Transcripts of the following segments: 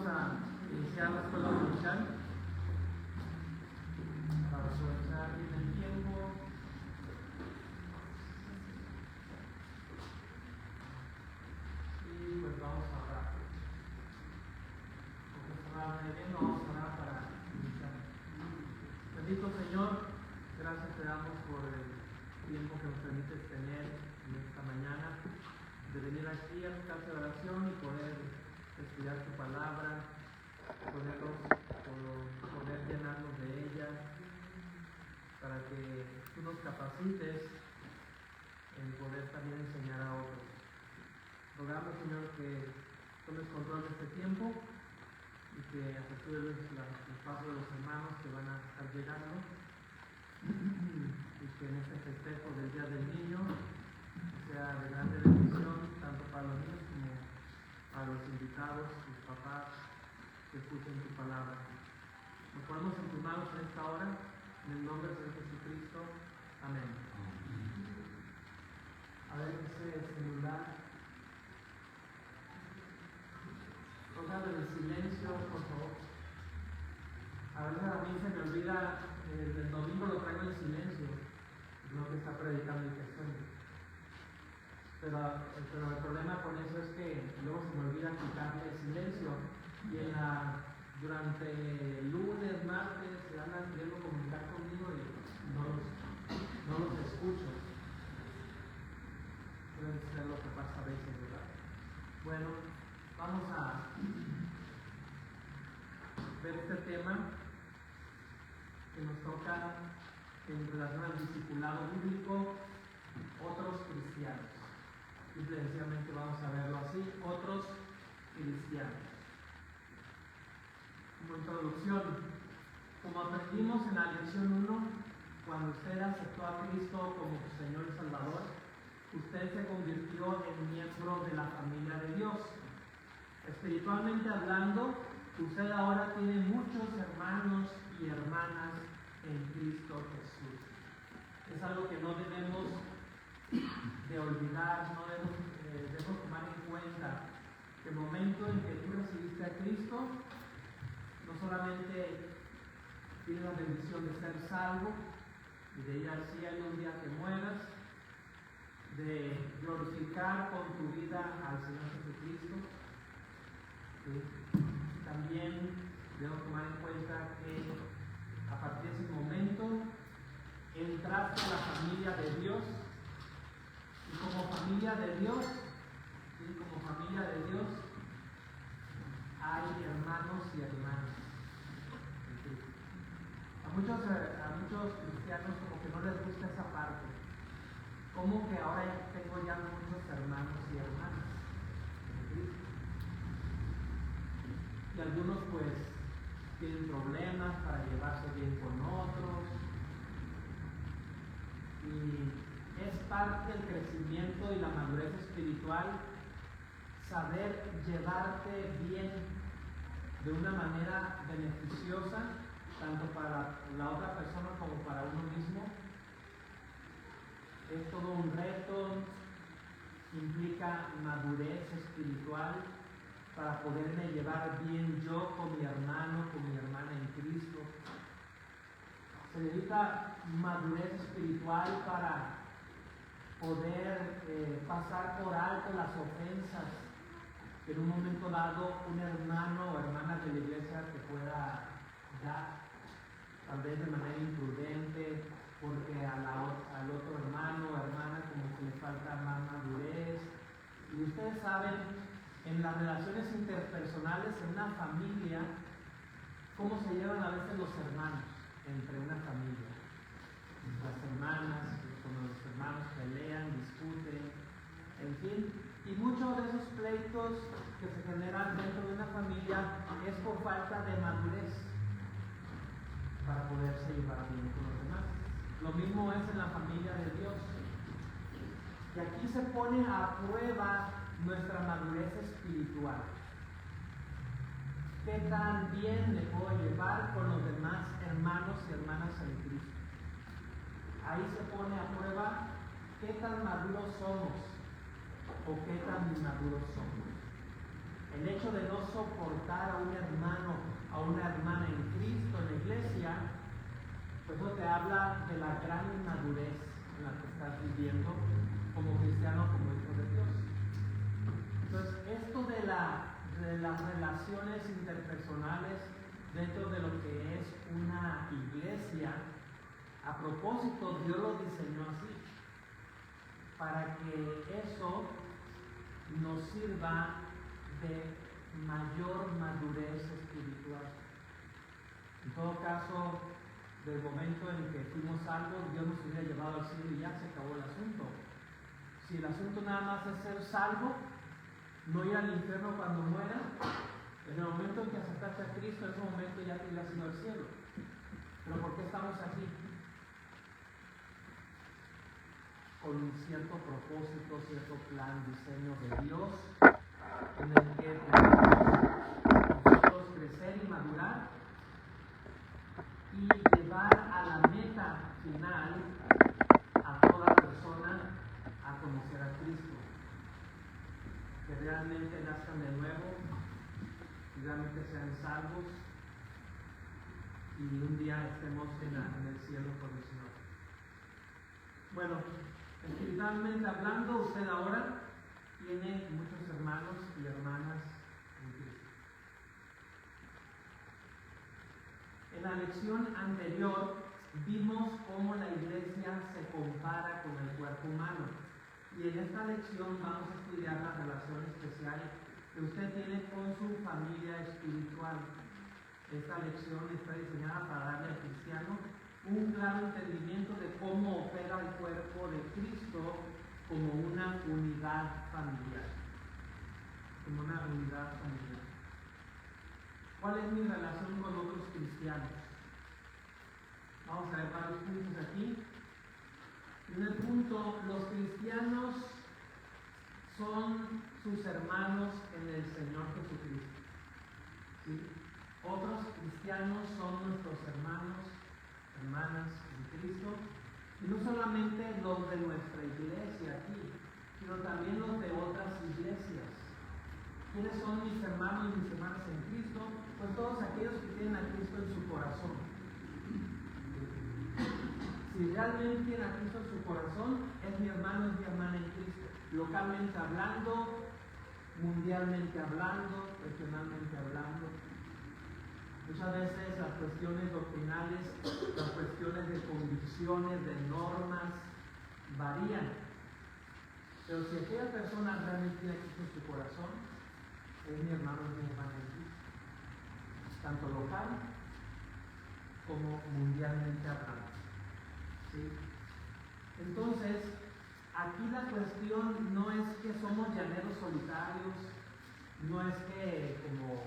vamos a iniciar la escuela dominical para aprovechar bien el tiempo. Y pues vamos a orar. Porque se va a bien, vamos a orar para iniciar. Bendito Señor, gracias te damos por el tiempo que nos permites tener en esta mañana, de venir aquí a tu casa de oración y poder estudiar tu palabra, poder llenarnos de ella, para que tú nos capacites en poder también enseñar a otros. Rogamos, Señor, que tomes control de este tiempo y que apertures el paso de los hermanos que van a estar llegando, y que en este festejo del Día del Niño sea de grande bendición tanto para los niños como para los invitados, sus papás, que escuchen tu palabra. Nos ponemos en tus manos en esta hora, en el nombre del Señor Jesucristo. Amén. A ver, ese celular. Póngalo en silencio, por favor. A veces a mí se me olvida, el domingo lo traigo en silencio, no que está predicando y que suene. Pero el problema con eso es que luego se me olvida quitarle el silencio y durante el lunes, martes, se andan queriendo comunicar conmigo y no los escucho. Puede ser lo que pasa a veces, ¿verdad? Bueno, vamos a ver este tema que nos toca en relación al discipulado bíblico, otros cristianos. Simplemente vamos a verlo así, otros cristianos. Como introducción, como aprendimos en la lección 1, cuando usted aceptó a Cristo como su Señor y Salvador, usted se convirtió en miembro de la familia de Dios. Espiritualmente hablando, usted ahora tiene muchos hermanos y hermanas en Cristo Jesús. Es algo que no debemos de olvidar, no debemos tomar en cuenta que el momento en que tú recibiste a Cristo, no solamente tienes la bendición de ser salvo y de ir al cielo un día que mueras, de glorificar con tu vida al Señor Jesucristo, ¿sí? También debemos tomar en cuenta que a partir de ese momento entraste a la familia de Dios, y como familia de Dios, ¿sí? Como familia de Dios hay hermanos y hermanas. A muchos cristianos como que no les gusta esa parte. Como que ahora tengo ya muchos hermanos y hermanas en Cristo. Y algunos pues tienen problemas para llevarse bien con otros. Y es parte del crecimiento y la madurez espiritual saber llevarte bien de una manera beneficiosa, tanto para la otra persona como para uno mismo. Es todo un reto, implica madurez espiritual para poderme llevar bien yo con mi hermano, con mi hermana en Cristo. Se necesita madurez espiritual para poder pasar por alto las ofensas que en un momento dado un hermano o hermana de la iglesia te pueda dar, tal vez de manera imprudente, porque al otro hermano o hermana como que le falta más madurez. Y ustedes saben, en las relaciones interpersonales en una familia, cómo se llevan a veces los hermanos entre una familia. Las hermanas, cuando los hermanos pelean, discuten, en fin. Y muchos de esos pleitos que se generan dentro de una familia es por falta de madurez para poderse llevar bien con los demás. Lo mismo es en la familia de Dios. Y aquí se pone a prueba nuestra madurez espiritual. ¿Qué tan bien me puedo llevar con los demás hermanos y hermanas en Cristo? Ahí se pone a prueba qué tan maduros somos o qué tan inmaduros somos. El hecho de no soportar a un hermano, a una hermana en Cristo, en la iglesia, pues eso te habla de la gran inmadurez en la que estás viviendo como cristiano, como hijo de Dios. Entonces, esto de las relaciones interpersonales dentro de lo que es una iglesia, a propósito, Dios lo diseñó así, para que eso nos sirva de mayor madurez espiritual. En todo caso, del momento en que fuimos salvos, Dios nos hubiera llevado al cielo y ya se acabó el asunto. Si el asunto nada más es ser salvo, no ir al infierno cuando muera, en el momento en que aceptaste a Cristo, en ese momento ya te hubieras ido al cielo. Pero ¿por qué estamos aquí? Con un cierto propósito, cierto plan, diseño de Dios, en el que podemos nosotros crecer y madurar y llevar a la meta final a toda persona a conocer a Cristo, que realmente nazcan de nuevo, que realmente sean salvos y un día estemos en el cielo con el Señor. Bueno, espiritualmente hablando, usted ahora tiene muchos hermanos y hermanas en Cristo. En la lección anterior vimos cómo la iglesia se compara con el cuerpo humano. Y en esta lección vamos a estudiar la relación especial que usted tiene con su familia espiritual. Esta lección está diseñada para darle al cristiano un claro entendimiento de cómo opera el cuerpo de Cristo como una unidad familiar. Como una unidad familiar. ¿Cuál es mi relación con otros cristianos? Vamos a ver varios puntos aquí. Primer punto, los cristianos son sus hermanos en el Señor Jesucristo. ¿Sí? Otros cristianos son nuestros hermanos, hermanas en Cristo, y no solamente los de nuestra iglesia aquí, sino también los de otras iglesias. ¿Quiénes son mis hermanos y mis hermanas en Cristo? Pues todos aquellos que tienen a Cristo en su corazón. Si realmente tiene a Cristo en su corazón, es mi hermano, es mi hermana en Cristo. Localmente hablando, mundialmente hablando, regionalmente hablando. Muchas veces las cuestiones doctrinales, las cuestiones de convicciones, de normas, varían. Pero si aquella persona realmente tiene a Cristo en su corazón, es mi hermano, es mi hermana en Cristo. Tanto local como mundialmente hablando. ¿Sí? Entonces, aquí la cuestión no es que somos llaneros solitarios, no es que como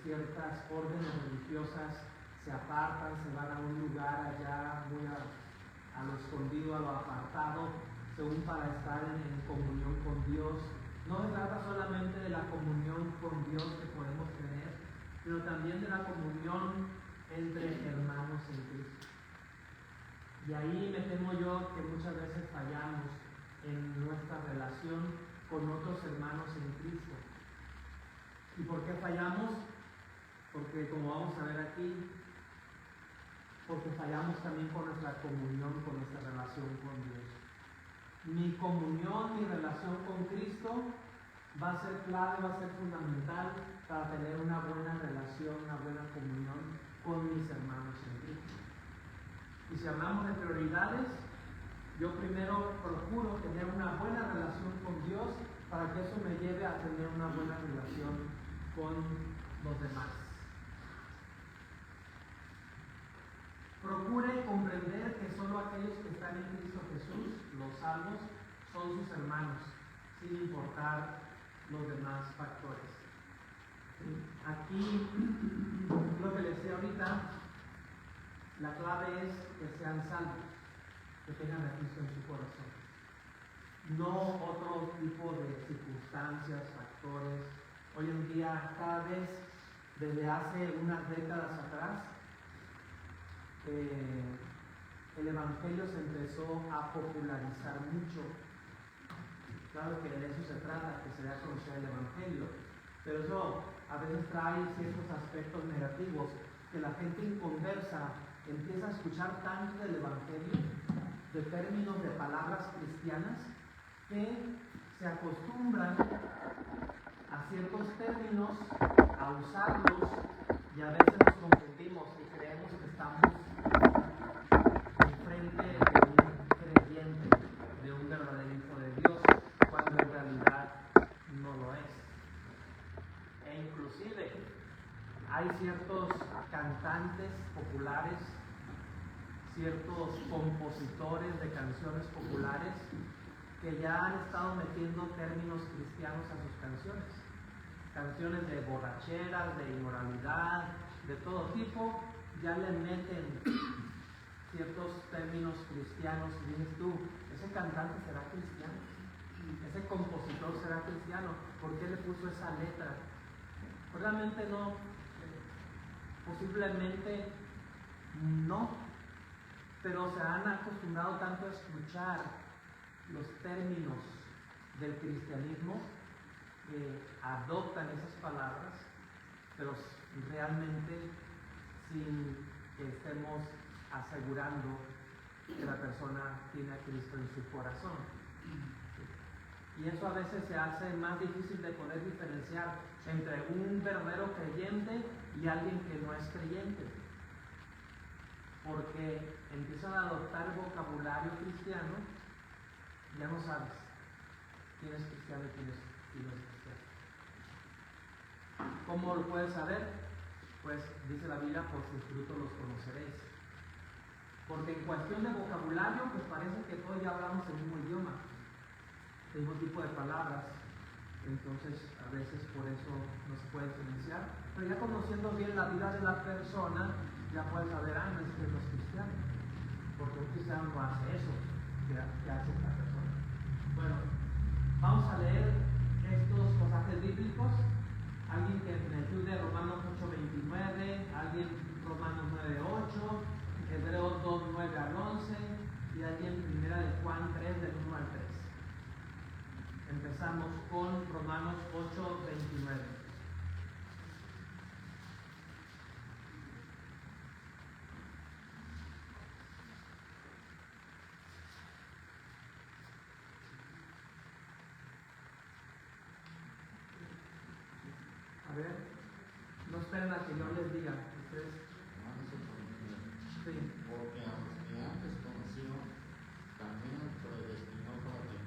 ciertas órdenes religiosas se apartan, se van a un lugar allá muy a lo escondido, a lo apartado, según para estar en comunión con Dios. No se trata solamente de la comunión con Dios que podemos tener, sino también de la comunión entre hermanos en Cristo. Y ahí me temo yo que muchas veces fallamos en nuestra relación con otros hermanos en Cristo. ¿Y por qué fallamos? Porque, como vamos a ver aquí, porque fallamos también con nuestra comunión, con nuestra relación con Dios. Mi comunión, mi relación con Cristo va a ser clave, va a ser fundamental para tener una buena relación, una buena comunión con mis hermanos en Cristo. Y si hablamos de prioridades, yo primero procuro tener una buena relación con Dios para que eso me lleve a tener una buena relación con los demás. Procure comprender que solo aquellos que están en Cristo Jesús, los salvos, son sus hermanos, sin importar los demás factores. Aquí, lo que les decía ahorita, la clave es que sean salvos, que tengan a Cristo en su corazón. No otro tipo de circunstancias, factores. Hoy en día, cada vez, desde hace unas décadas atrás, el Evangelio se empezó a popularizar mucho. Claro que de eso se trata, que se dé a conocer el Evangelio. Pero eso a veces trae ciertos aspectos negativos, que la gente inconversa empieza a escuchar tanto del Evangelio, de términos, de palabras cristianas, que se acostumbran a ciertos términos, a usarlos, y a veces nos confundimos y creemos que estamos enfrente de un creyente, de un verdadero hijo de Dios, cuando en realidad no lo es. E inclusive hay ciertos cantantes populares, ciertos compositores de canciones populares que ya han estado metiendo términos cristianos a sus canciones. Canciones de borracheras, de inmoralidad, de todo tipo, ya le meten ciertos términos cristianos y dices tú, ¿ese cantante será cristiano? ¿Ese compositor será cristiano? ¿Por qué le puso esa letra? Realmente no, posiblemente no, pero se han acostumbrado tanto a escuchar los términos del cristianismo que adoptan esas palabras, pero realmente sin que estemos asegurando que la persona tiene a Cristo en su corazón. Y eso a veces se hace más difícil de poder diferenciar entre un verdadero creyente y alguien que no es creyente, porque empiezan a adoptar vocabulario cristiano, ya no sabes quién es cristiano y quién no es cristiano. ¿Cómo lo puedes saber? Pues dice la Biblia, por sus frutos los conoceréis. Porque en cuestión de vocabulario, pues parece que todos ya hablamos el mismo idioma, el mismo tipo de palabras. Entonces, a veces por eso no se puede diferenciar. Pero ya conociendo bien la vida de la persona, ya puedes saber, no es que no es cristiano. Porque un cristiano no hace eso que hace esta persona. Bueno, vamos a leer estos pasajes bíblicos. Alguien que me ayude, Romanos 8:29, alguien Romanos 9:8, Hebreos 2:9 al 11, y alguien Primera de Juan 3, del 1 al 3. Empezamos con Romanos 8:29. A ver, no esperen a que yo les diga. Ustedes. Sí. Porque a los que antes conoció, también predestinó para que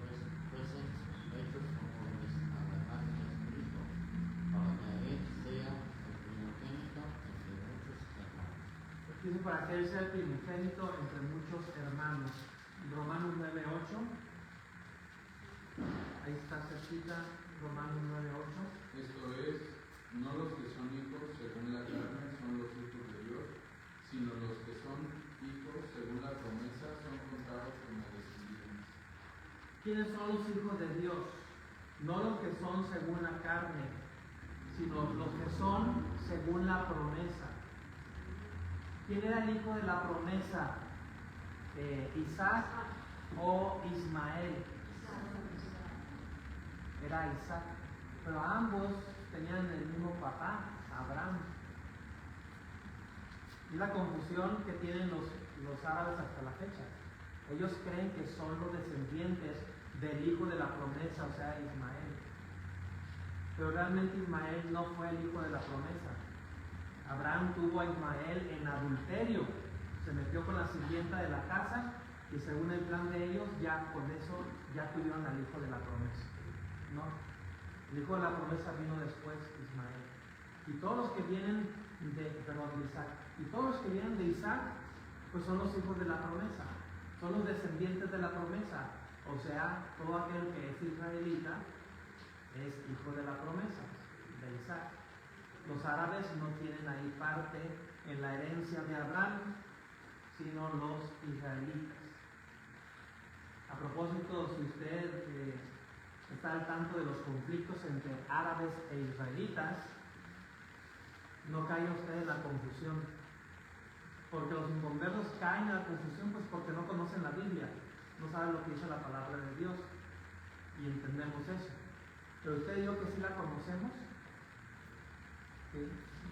fuesen hechos conformes a la imagen de Cristo, para que Él sea el primogénito entre muchos hermanos. Dice para que Él sea el primogénito entre muchos hermanos. Romanos 9:8. Ahí está cerquita, Romanos 9:8. Esto es, no los que son hijos según la carne son los hijos de Dios, sino los que son hijos según la promesa son contados como descendientes. ¿Quiénes son los hijos de Dios? No los que son según la carne, sino los que son según la promesa. ¿Quién era el hijo de la promesa? ¿Isaac o Ismael? Era Isaac, pero ambos tenían el mismo papá, Abraham. Y la confusión que tienen los árabes hasta la fecha. Ellos creen que son los descendientes del hijo de la promesa, o sea, Ismael. Pero realmente Ismael no fue el hijo de la promesa. Abraham tuvo a Ismael en adulterio, se metió con la sirvienta de la casa y según el plan de ellos, ya con eso ya tuvieron al hijo de la promesa. No, el hijo de la promesa vino después, Ismael. Y todos los que vienen de Isaac. Y todos los que vienen de Isaac, pues son los hijos de la promesa, son los descendientes de la promesa. O sea, todo aquel que es israelita es hijo de la promesa, de Isaac. Los árabes no tienen ahí parte en la herencia de Abraham, sino los israelitas. A propósito, si usted está al tanto de los conflictos entre árabes e israelitas, no caiga usted en la confusión, porque los inconversos caen en la confusión pues porque no conocen la Biblia, no saben lo que dice la palabra de Dios. y entendemos eso. Pero usted y yo que sí la conocemos, ¿sí?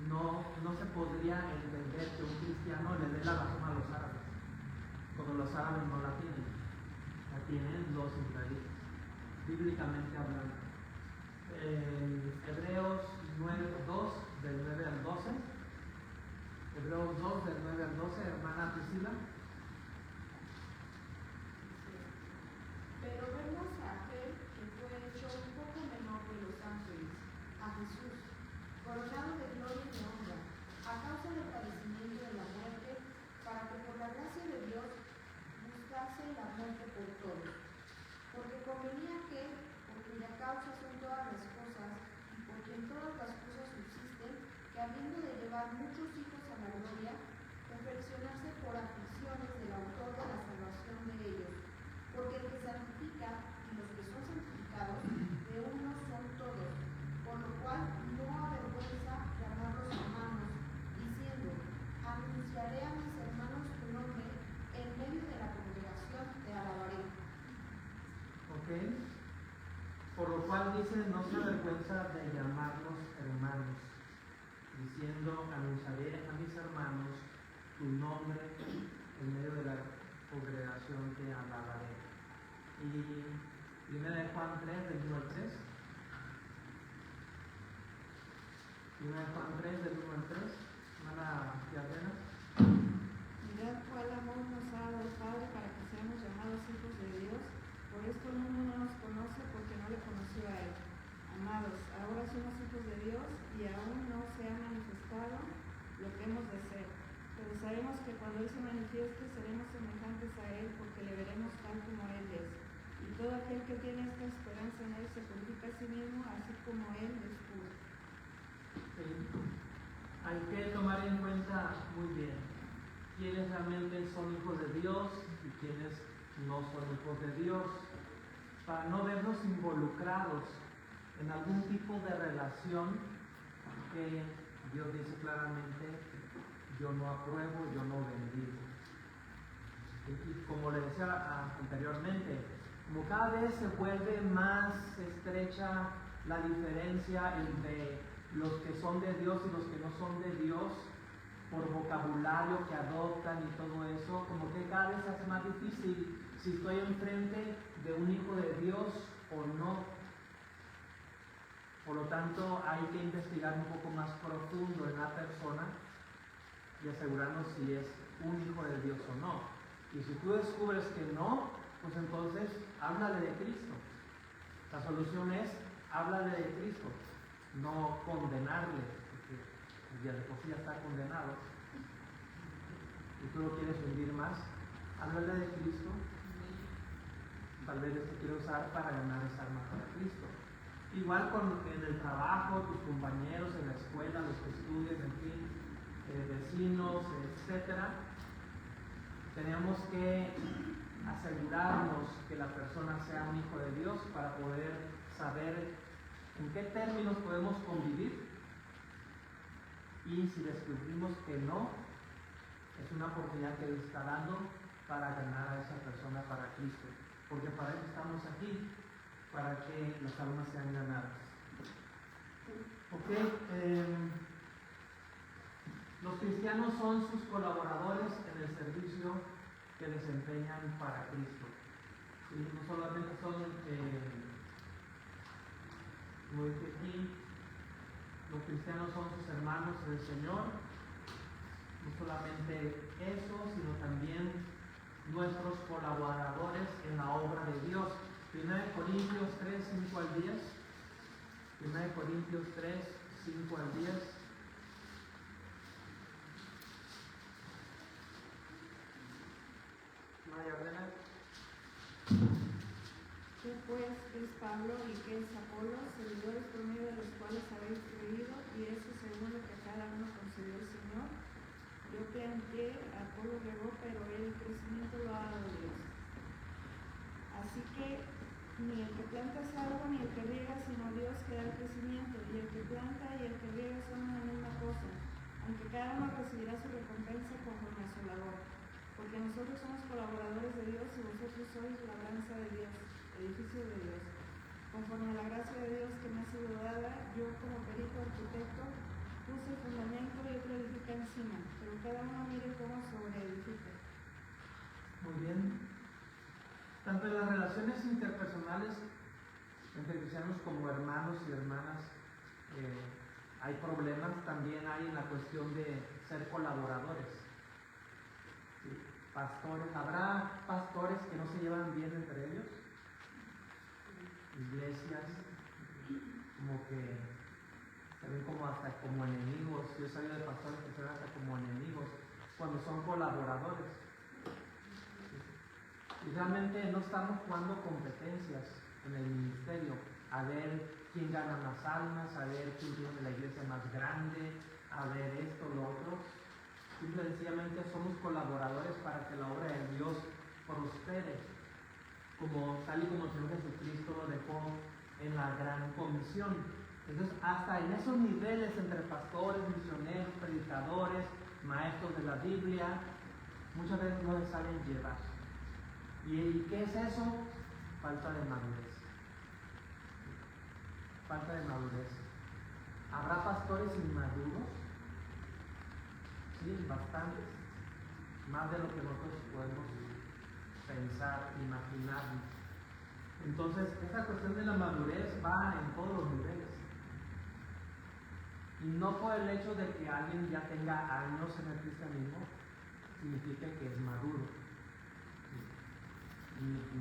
No se podría entender que un cristiano le dé la razón a los árabes, cuando los árabes no la tienen. La tienen los israelitas, bíblicamente hablando. Hebreos 2, del 9 al 12. Hebreos 2, del 9 al 12, hermana Priscila. Pero vemos a aquel que fue hecho un poco menor de los ángeles, a Jesús, coronado de gloria y de honra, a causa del padecimiento de la muerte, para que por la gracia de Dios buscase la muerte por todos. Porque convenía que, por cuya causa son todas las cosas, y por quien todas las cosas subsisten, que habiendo de llevar muchos hijos a la gloria, perfeccionarse por aflicciones del autor de la salvación de ellos. Porque el que santifica y los que son santificados, de uno son todos, por lo cual no avergüenza llamarlos hermanos, diciendo, anunciaré a mis hermanos tu nombre, en medio de la congregación te alabaré. ¿Ok? Por lo cual dice, no se avergüenza de llamarlos hermanos, diciendo, anunciaré a mis hermanos tu nombre, en medio de la congregación te alabaré. Y 1 Juan 3, del 1 al 3. 1 Juan 3, del 1 al 3. Hermana Diadena. Mirad cuál amor nos ha dado el Padre para que seamos llamados hijos de Dios. Por esto el mundo no nos conoce porque no le conoció a Él. Amados, ahora somos hijos de Dios y aún no se ha manifestado lo que hemos de ser. Pero sabemos que cuando Él se manifieste seremos semejantes a Él porque le veremos tal como Él es. Y todo aquel que tiene esta esperanza en Él se purifica a sí mismo, así como Él es puro. Sí. Hay que tomar en cuenta muy bien quiénes realmente son hijos de Dios y quiénes no son hijos de Dios, para no verlos involucrados en algún tipo de relación que Dios dice claramente, yo no apruebo, yo no bendigo. Y como le decía anteriormente, como cada vez se vuelve más estrecha la diferencia entre los que son de Dios y los que no son de Dios, por vocabulario que adoptan y todo eso, como que cada vez se hace más difícil si estoy enfrente de un hijo de Dios o no. Por lo tanto, hay que investigar un poco más profundo en la persona y asegurarnos si es un hijo de Dios o no. Y si tú descubres que no, pues entonces háblale de Cristo. La solución es háblale de Cristo, no condenarle, porque ya de por sí ya está condenado y tú lo quieres hundir más. Háblale de Cristo. Tal vez te quiere usar para ganar esa alma para Cristo. Igual en el trabajo, tus compañeros, en la escuela, los que estudias, en fin, vecinos, etcétera. Tenemos que asegurarnos que la persona sea un hijo de Dios para poder saber en qué términos podemos convivir, y si descubrimos que no, es una oportunidad que Él está dando para ganar a esa persona para Cristo, porque para eso estamos aquí, para que las almas sean ganadas. Ok, los cristianos son sus colaboradores en el servicio que desempeñan para Cristo. ¿Sí? No solamente son, como dice aquí, los cristianos son sus hermanos en el Señor. No solamente eso, sino también nuestros colaboradores en la obra de Dios. 1 Corintios 3, 5 al 10. 1 Corintios 3, 5 al 10. María Ordena. Tú pues es Pablo y que es Apolo, servidores por medio de los cuales habéis creído, y eso según lo que cada uno concedió el Señor. Yo planté, Apolo regó, pero el crecimiento lo ha dado Dios. Así que ni el que planta es algo, ni el que riega, sino Dios que da el crecimiento. Y el que planta y el que riega son una misma cosa, aunque cada uno recibirá su recompensa conforme a su labor. Porque nosotros somos colaboradores de Dios y vosotros sois labranza de Dios, edificio de Dios. relaciones interpersonales entre cristianos como hermanos y hermanas hay problemas, también hay en la cuestión de ser colaboradores. ¿Sí? Pastores, ¿habrá pastores que no se llevan bien entre ellos? Iglesias, como que se ven como hasta como enemigos. Yo he sabido de pastores que se ven hasta como enemigos cuando son colaboradores. ¿Sí? Y realmente no estamos jugando competencias en el ministerio, a ver quién gana más almas, a ver quién tiene la iglesia más grande, a ver esto, lo otro. Simple y sencillamente somos colaboradores para que la obra de Dios prospere, tal y como el Señor Jesucristo lo dejó en la gran comisión. Entonces, hasta en esos niveles entre pastores, misioneros, predicadores, maestros de la Biblia, muchas veces no se saben llevar. ¿Y qué es eso? Falta de madurez. Falta de madurez. ¿Habrá pastores inmaduros? Sí, bastantes. Más de lo que nosotros podemos pensar, imaginarnos. Entonces, esa cuestión de la madurez va en todos los niveles. Y no por el hecho de que alguien ya tenga años en el cristianismo, significa que es maduro.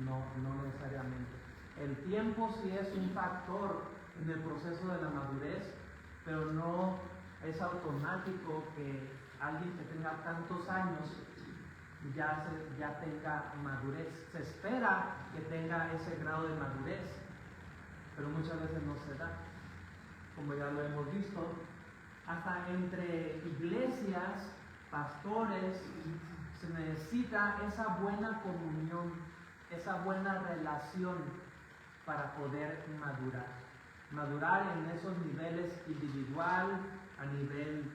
No necesariamente. El tiempo sí es un factor en el proceso de la madurez, pero no es automático que alguien que tenga tantos años ya tenga madurez. Se espera que tenga ese grado de madurez, pero muchas veces no se da, como ya lo hemos visto. Hasta entre iglesias, pastores, se necesita esa buena comunión, esa buena relación para poder madurar. Madurar en esos niveles individual, a nivel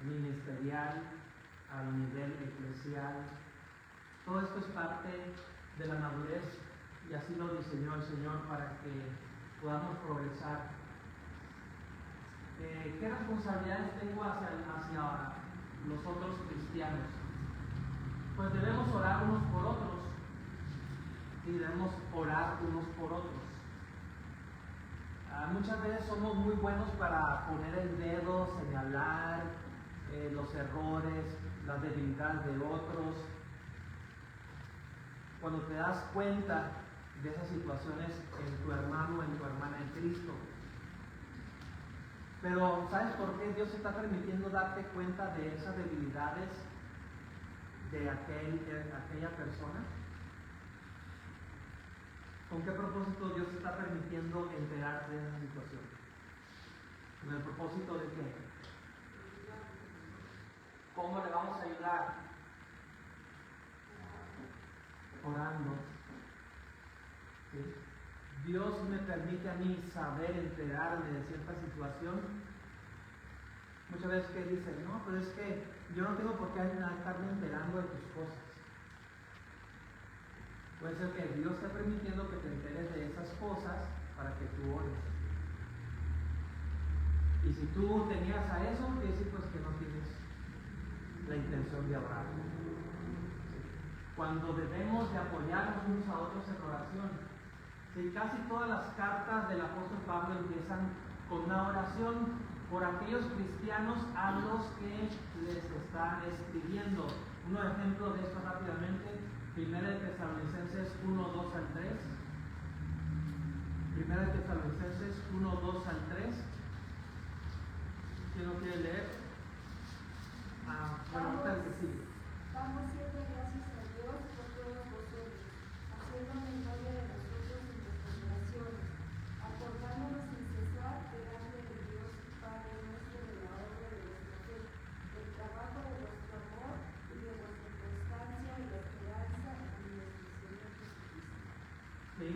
ministerial, a nivel eclesial. Todo esto es parte de la madurez y así lo diseñó el Señor para que podamos progresar. ¿Qué responsabilidades tengo hacia los otros cristianos? Pues debemos orar unos por otros y debemos orar unos por otros. Muchas veces somos muy buenos para poner el dedo, señalar los errores, las debilidades de otros. Cuando te das cuenta de esas situaciones en tu hermano o en tu hermana en Cristo. Pero ¿sabes por qué Dios está permitiendo darte cuenta de esas debilidades de aquella persona? ¿Con qué propósito Dios está permitiendo enterarse de esa situación? ¿Con el propósito de qué? ¿Cómo le vamos a ayudar? Orando. ¿Sí? Dios me permite a mí saber, enterarme de cierta situación. Muchas veces que dicen, no, pero es que yo no tengo por qué estarme enterando de tus cosas. Puede ser que Dios esté permitiendo que te enteres de esas cosas para que tú ores. Y si tú te niegas a eso, quiere decir pues que no tienes la intención de orar. Cuando debemos de apoyarnos unos a otros en oración. Sí, casi todas las cartas del apóstol Pablo empiezan con una oración por aquellos cristianos a los que les está escribiendo. Un ejemplo de esto rápidamente. 1 Tesalonicenses 1, 2 al 3. 1 Tesalonicenses 1, 2 al 3. ¿Quién lo quiere leer? Bueno, ahorita el que sigue. Damos siempre gracias a Dios por todos vosotros, haciendo memoria de nosotros en nuestras oraciones, acordándonos sin cesar delante de Dios Padre nuestro de la obra de vuestra fe, del trabajo de vuestro amor y de vuestra constancia y la esperanza en nuestro Señor Jesucristo. Sí,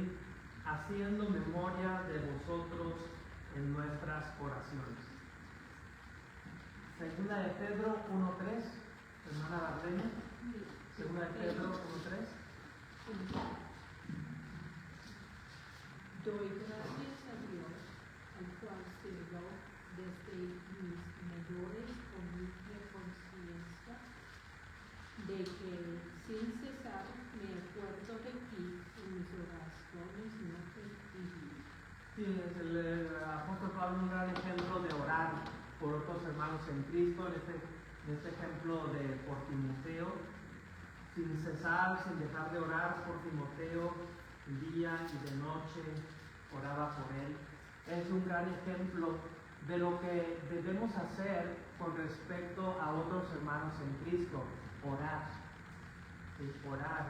haciendo memoria de vosotros en nuestras oraciones. Segunda de Pedro 1:3, hermana Barreña. Segunda de Pedro 1:3. Doy gracias a Dios, al cual sirvo desde mis mayores con limpia conciencia, de que sin cesar me acuerdo de ti en mis oraciones noche y día. Sí, el apóstol Pablo es un gran ejemplo de orar por otros hermanos en Cristo, en este ejemplo por Timoteo, sin cesar, sin dejar de orar por Timoteo, día y de noche, oraba por él. Es un gran ejemplo de lo que debemos hacer con respecto a otros hermanos en Cristo, orar. Sí, orar.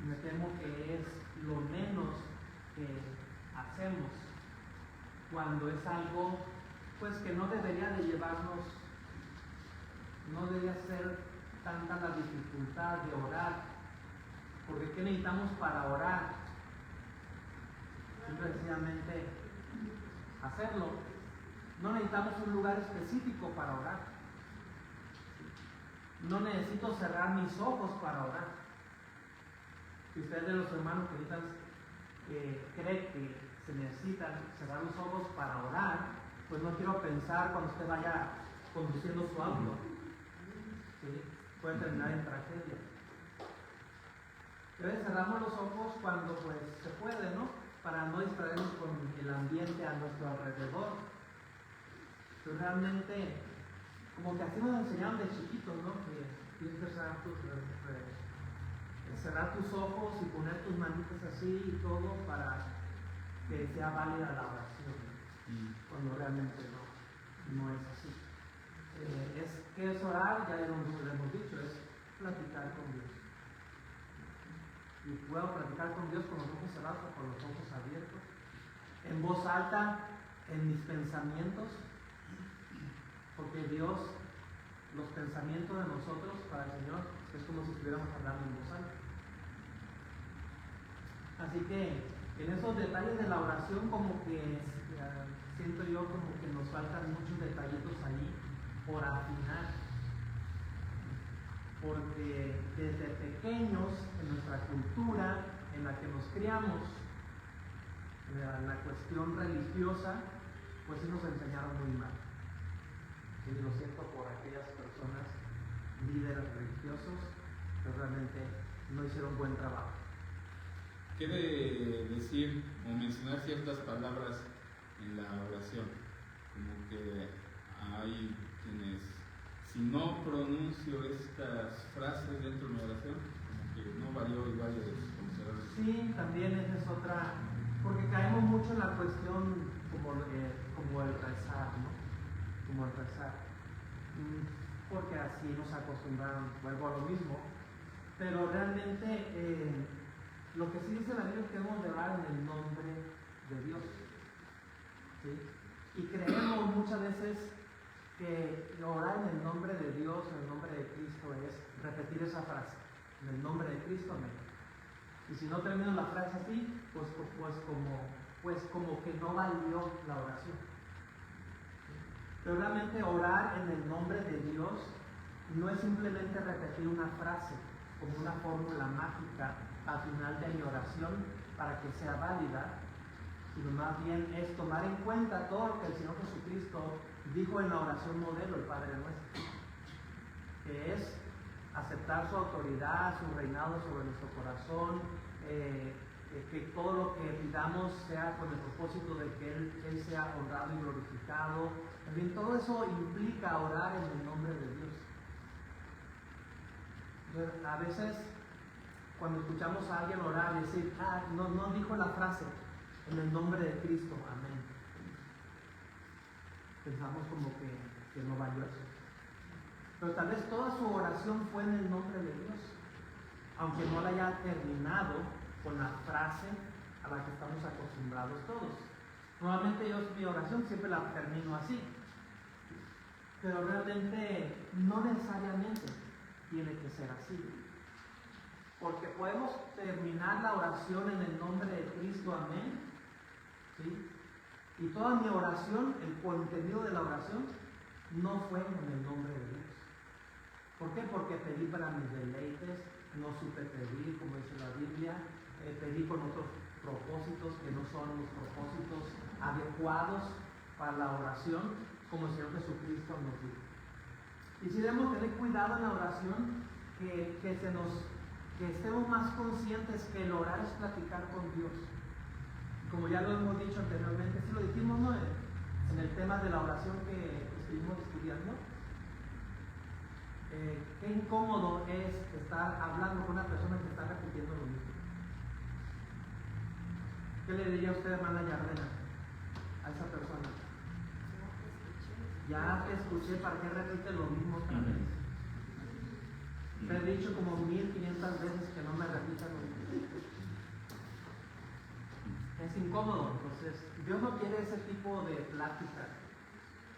Me temo que es lo menos que hacemos cuando es algo pues que no debería de llevarnos, no debería ser tanta la dificultad de orar, porque ¿qué necesitamos para orar? Sencillamente hacerlo. No necesitamos un lugar específico para orar. No necesito cerrar mis ojos para orar. Si usted es de los hermanos que ahorita cree que se necesitan cerrar los ojos para orar, pues no quiero pensar cuando usted vaya conduciendo su auto. ¿Sí? Puede terminar en tragedia. Entonces cerramos los ojos cuando pues se puede, ¿no? Para no distraernos con el ambiente a nuestro alrededor. Pero realmente, como que así nos enseñaron de chiquitos, ¿no? Que tienes que cerrar tus ojos y poner tus manitas así y todo para que sea válida la oración, cuando realmente no es así. ¿Qué es orar? Ya lo hemos dicho, es platicar con Dios. Y puedo platicar con Dios con los ojos cerrados o con los ojos abiertos, en voz alta, en mis pensamientos, porque Dios, los pensamientos de nosotros para el Señor es como si estuviéramos hablando en voz alta. Así que en esos detalles de la oración como que siento yo como que nos faltan muchos detallitos ahí por afinar, porque desde pequeños en nuestra cultura en la que nos criamos, en la cuestión religiosa, pues sí nos enseñaron muy mal. Y lo siento por aquellas personas, líderes religiosos, que realmente no hicieron buen trabajo. Quiere decir o mencionar ciertas palabras en la oración, como que hay quienes, si no pronuncio estas frases dentro de mi oración, como que no valió igual de considerarlo. Sí, también esa es otra, porque caemos mucho en la cuestión como el rezar, ¿no? Como el rezar, porque así nos acostumbraron, vuelvo a lo mismo, pero realmente lo que sí dice la Biblia es que debemos de orar en el nombre de Dios, ¿sí? Y creemos muchas veces que orar en el nombre de Dios, en el nombre de Cristo, es repetir esa frase, en el nombre de Cristo, amén. Y si no termino la frase así, pues como que no valió la oración. Pero realmente orar en el nombre de Dios no es simplemente repetir una frase como una fórmula mágica al final de mi oración para que sea válida, sino más bien es tomar en cuenta todo lo que el Señor Jesucristo dijo en la oración modelo, el Padre Nuestro, que es aceptar su autoridad, su reinado sobre nuestro corazón, que todo lo que pidamos sea con el propósito de que Él sea honrado y glorificado. En fin, todo eso implica orar en el nombre de Dios. Entonces, a veces, cuando escuchamos a alguien orar y decir, no dijo la frase, en el nombre de Cristo, amén, pensamos como que no valió eso. Pero tal vez toda su oración fue en el nombre de Dios, aunque no la haya terminado con la frase a la que estamos acostumbrados todos. Normalmente yo mi oración siempre la termino así, pero realmente no necesariamente tiene que ser así, porque podemos terminar la oración en el nombre de Cristo, amén, ¿sí? Y toda mi oración, el contenido de la oración, no fue en el nombre de Dios. ¿Por qué? Porque pedí para mis deleites, no supe pedir, como dice la Biblia, pedí con otros propósitos que no son los propósitos adecuados para la oración, como el Señor Jesucristo nos dijo. Y si debemos tener cuidado en la oración, que se nos que estemos más conscientes que el orar es platicar con Dios. Como ya lo hemos dicho anteriormente, sí lo dijimos, ¿no? En el tema de la oración que estuvimos estudiando. Qué incómodo es estar hablando con una persona que está repitiendo lo mismo. ¿Qué le diría usted, hermana Yardena, a esa persona? Ya te escuché, ¿para qué repite lo mismo otra vez? Te he dicho como 1500 veces que no me repitan lo mismo. Es incómodo. Entonces, Dios no quiere ese tipo de plática,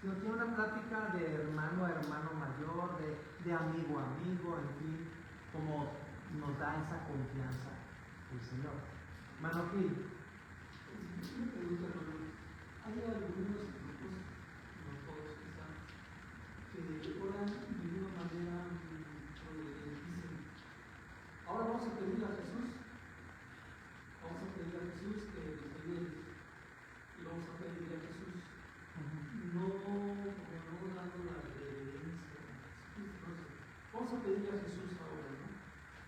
sino quiere una plática de hermano a hermano mayor, de amigo a amigo, en fin, como nos da esa confianza el Señor. Hermano Gil. Una pregunta, hermano. Hay algunos grupos, no todos quizás, que oran de una manera, dicen, ahora vamos a pedirle a Jesús, que nos ayude, y vamos a pedirle a Jesús, no dando la reverencia a Jesucristo, vamos a pedirle a Jesús ahora, ¿no?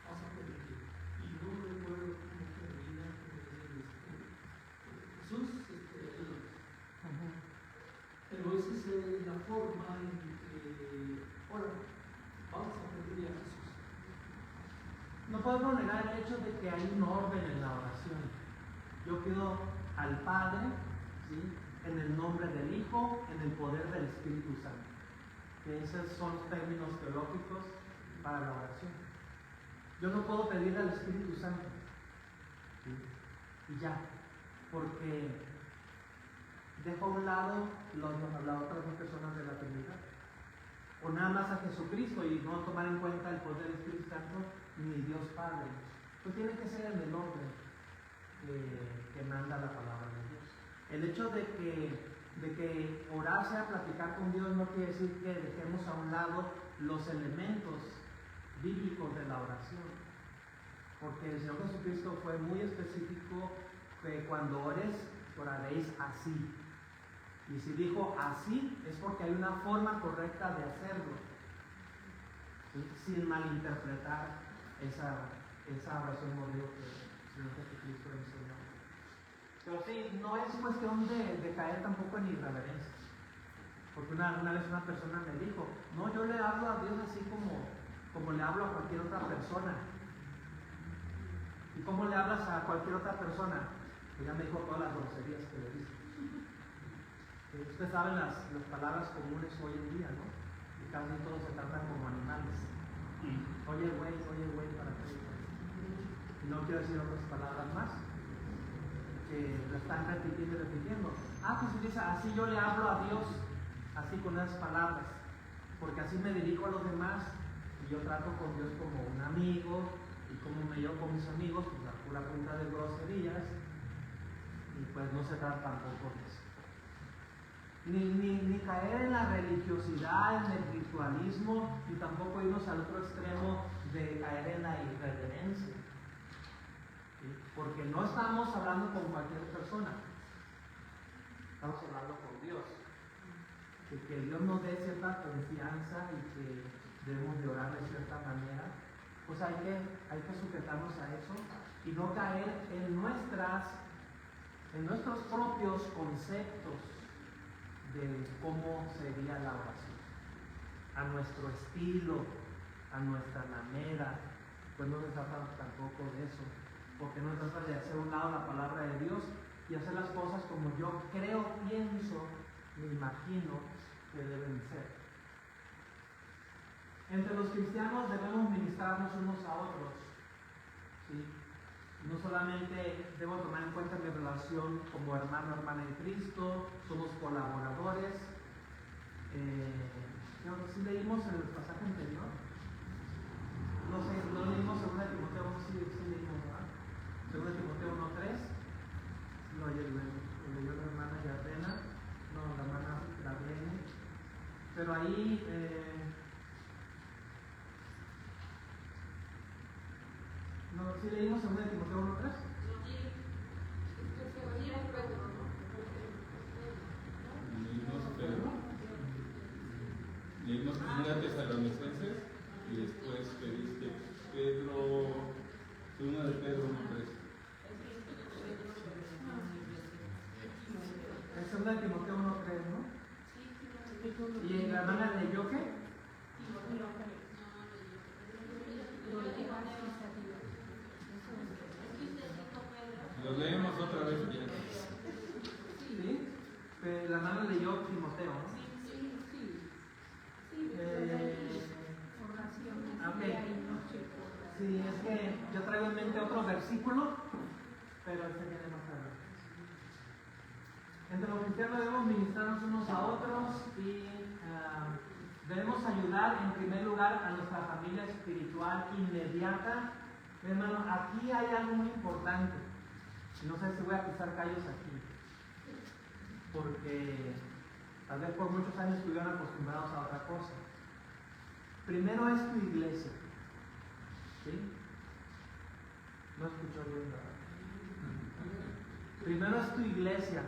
Vamos a pedirle, y no recuerdo cómo termina, Jesús, ayúdanos. Pero esa es la forma en que, ahora, vamos a pedirle a Jesús. No podemos negar el hecho de que hay un orden en la oración. Yo pido al Padre, ¿sí?, en el nombre del Hijo, en el poder del Espíritu Santo. Que esos son los términos teológicos para la oración. Yo no puedo pedir al Espíritu Santo, ¿sí?, y ya, porque dejo a un lado las otras dos personas de la Trinidad. O nada más a Jesucristo y no tomar en cuenta el poder del Espíritu Santo ni Dios Padre. Pues tiene que ser en el orden que manda la palabra de Dios. El hecho de que orar sea platicar con Dios no quiere decir que dejemos a un lado los elementos bíblicos de la oración. Porque el Señor Jesucristo fue muy específico que cuando oraréis así. Y si dijo así, es porque hay una forma correcta de hacerlo, ¿sí?, sin malinterpretar esa oración modelo que el Señor Jesucristo enseñó. Pero sí, no es cuestión de caer tampoco en irreverencia. Porque una vez una persona me dijo, no, yo le hablo a Dios así como le hablo a cualquier otra persona. ¿Y cómo le hablas a cualquier otra persona? Ella me dijo todas las groserías que le dije. Ustedes saben las palabras comunes hoy en día, ¿no? Y casi todos se tratan como animales. Oye, güey, ¿para qué? Y no quiero decir otras palabras más, que lo están repitiendo y repitiendo. Pues dice, así yo le hablo a Dios, así con esas palabras, porque así me dirijo a los demás, y yo trato con Dios como un amigo, y como me llevo con mis amigos, pues a pura punta de groserías, y pues no se trata tampoco de eso. Ni caer en la religiosidad, en el ritualismo, ni tampoco irnos al otro extremo de caer en la irreverencia. ¿Sí? Porque no estamos hablando con cualquier persona, estamos hablando con Dios. Y que Dios nos dé cierta confianza y que debemos de orar de cierta manera, pues hay que sujetarnos a eso y no caer en nuestros propios conceptos de cómo sería la oración, a nuestro estilo, a nuestra manera. Pues no se trata tampoco de eso, porque no se trata de hacer a un lado la palabra de Dios y hacer las cosas como yo creo, pienso, me imagino que deben ser. Entre los cristianos debemos ministrarnos unos a otros, ¿sí? No solamente debo tomar en cuenta mi relación como hermano, hermana en Cristo, somos colaboradores. ¿Sí leímos el pasaje anterior? No leímos 2 Timoteo, sí leímos, ¿verdad? 2 Timoteo 1:3. No, lo leyó la hermana Yardena, no, la hermana Gabriela. Pero ahí no, sí leímos 2 Timoteo 1:3. Leímos 1 Tesalonicenses y después pediste Pedro segunda de Timoteo 1:3, ¿no? Sí, ¿Y la hermana leyó qué? Lo leemos otra vez ya. ¿Sí? La hermana leyó Timoteo, ¿no? Ok. Sí, es que yo traigo en mente otro versículo, pero este viene más tarde. Entre los cristianos debemos ministrarnos unos a otros y debemos ayudar en primer lugar a nuestra familia espiritual inmediata. Hermano, aquí hay algo muy importante. No sé si voy a pisar callos aquí, porque tal vez por muchos años estuvieron acostumbrados a otra cosa. Primero es tu iglesia. ¿Sí? No escuchó bien, ¿verdad? Primero es tu iglesia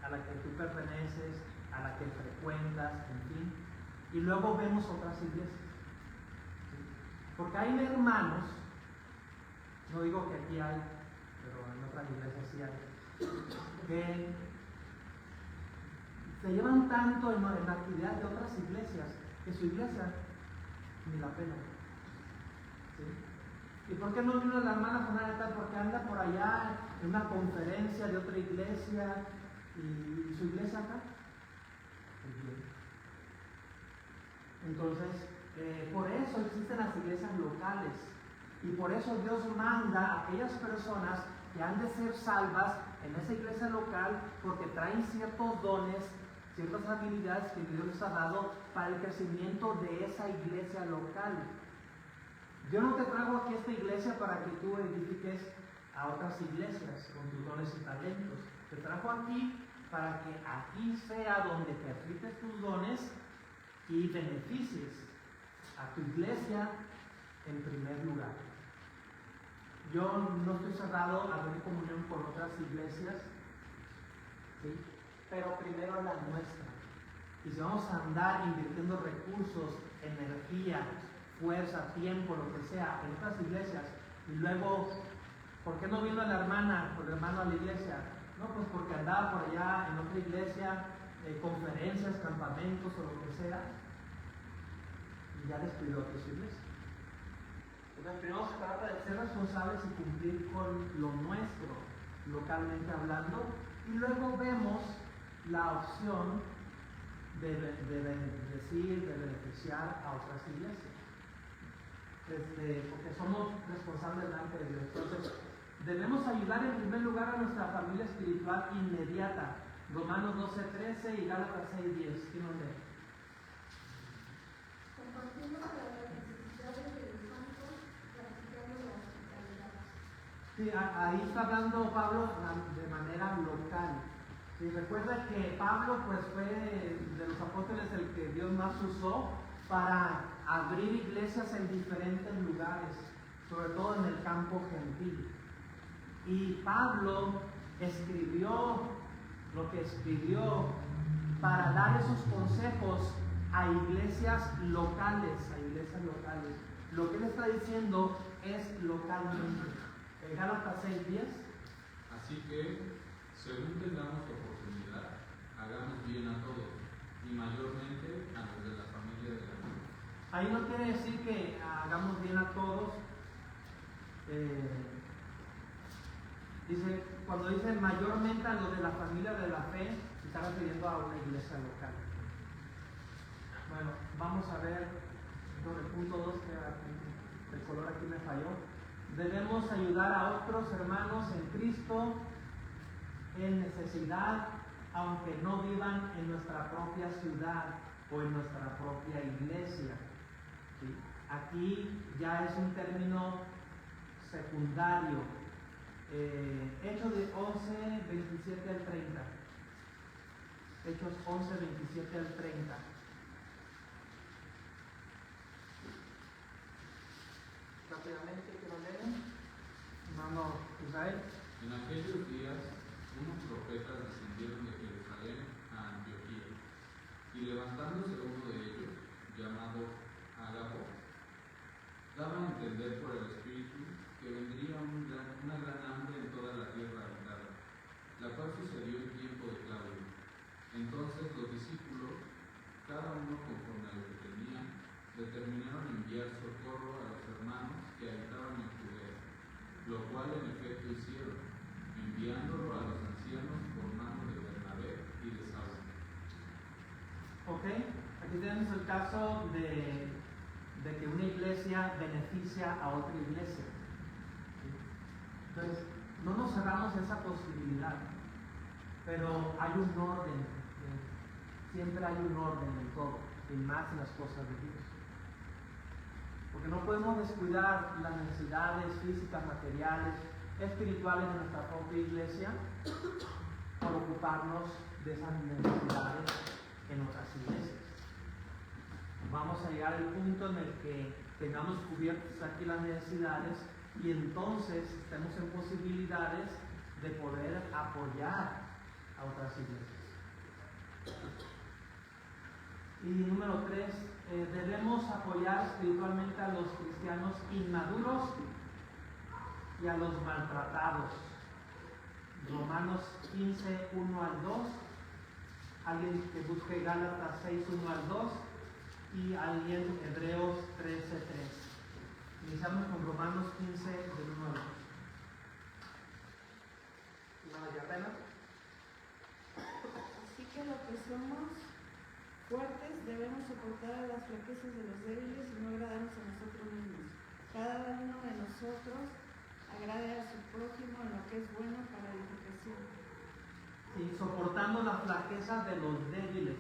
a la que tú perteneces, a la que frecuentas, en fin. Y luego vemos otras iglesias. ¿Sí? Porque hay hermanos, no digo que aquí hay, pero en otras iglesias sí hay, que se llevan tanto en la actividad de otras iglesias que su iglesia ni la pena. ¿Sí? ¿Y por qué no vino la hermana fulana de tal? Porque anda por allá en una conferencia de otra iglesia y su iglesia acá. Entonces, por eso existen las iglesias locales y por eso Dios manda a aquellas personas que han de ser salvas en esa iglesia local porque traen ciertos dones, ciertas habilidades que Dios les ha dado para el crecimiento de esa iglesia local. Yo no te traigo aquí a esta iglesia para que tú edifiques a otras iglesias con tus dones y talentos. Te trajo aquí para que aquí sea donde te ejercites tus dones y beneficies a tu iglesia en primer lugar. Yo no estoy cerrado a tener comunión con otras iglesias, ¿sí? Pero primero la nuestra. Y si vamos a andar invirtiendo recursos, energía, fuerza, tiempo, lo que sea, en otras iglesias, y luego, ¿por qué no vino la hermana o el hermano a la iglesia? No, pues porque andaba por allá en otra iglesia, conferencias, campamentos o lo que sea, y ya descuidó a su iglesia. Entonces, primero se trata de ser responsables y cumplir con lo nuestro, localmente hablando, y luego vemos la opción de bendecir, de beneficiar a otras iglesias. Porque somos responsables delante de Dios. Entonces, debemos ayudar en primer lugar a nuestra familia espiritual inmediata. Romanos 12:13 y Gálatas 6:10. ¿Quién lo lee? Compartiendo las necesidades de los santos, practicando la hospitalidad. Sí, ahí está hablando Pablo de manera local. Sí, recuerda que Pablo pues fue de los apóstoles el que Dios más usó para abrir iglesias en diferentes lugares, sobre todo en el campo gentil. Y Pablo escribió lo que escribió para dar esos consejos a iglesias locales, Lo que él está diciendo es localmente. En Gálatas 6:10. Así que, según tengamos oportunidad, hagamos bien a todos, y mayormente a los de la familia de la fe. Ahí no quiere decir que hagamos bien a todos. Cuando dice mayormente a los de la familia de la fe, se está refiriendo a una iglesia local. Bueno, vamos a ver el punto 2, que el color aquí me falló. Debemos ayudar a otros hermanos en Cristo en necesidad, aunque no vivan en nuestra propia ciudad o en nuestra propia iglesia. ¿Sí? Aquí ya es un término secundario. Hechos de 11, 27 al 30. Hechos 11, 27 al 30. Rápidamente, que lo leen. Hermano Israel. En aquellos días, unos profetas descendieron de Jerusalén a Antioquía, y levantándose uno de ellos, llamado Ágabo, daba a entender por el Espíritu que vendría una gran hambre en toda la tierra habitada, la cual sucedió en tiempo de Claudio. tenemos el caso de que una iglesia beneficia a otra iglesia. Entonces, no nos cerramos a esa posibilidad, pero hay un orden, siempre hay un orden en todo, y más en las cosas de Dios. Porque no podemos descuidar las necesidades físicas, materiales, espirituales de nuestra propia iglesia por ocuparnos de esas necesidades en otras iglesias. Vamos a llegar al punto en el que tengamos cubiertas aquí las necesidades y entonces estemos en posibilidades de poder apoyar a otras iglesias. Y número 3, debemos apoyar espiritualmente a los cristianos inmaduros y a los maltratados. Romanos 15, 1 al 2. Alguien que busque Gálatas 6, 1 al 2. Y alguien Hebreos 13, 3. Iniciamos con Romanos 15, del 1 al 2. Así que lo que somos fuertes debemos soportar las flaquezas de los débiles y no agradarnos a nosotros mismos. Cada uno de nosotros agrade a su prójimo en lo que es bueno para edificación. Sí, soportando las flaquezas de los débiles.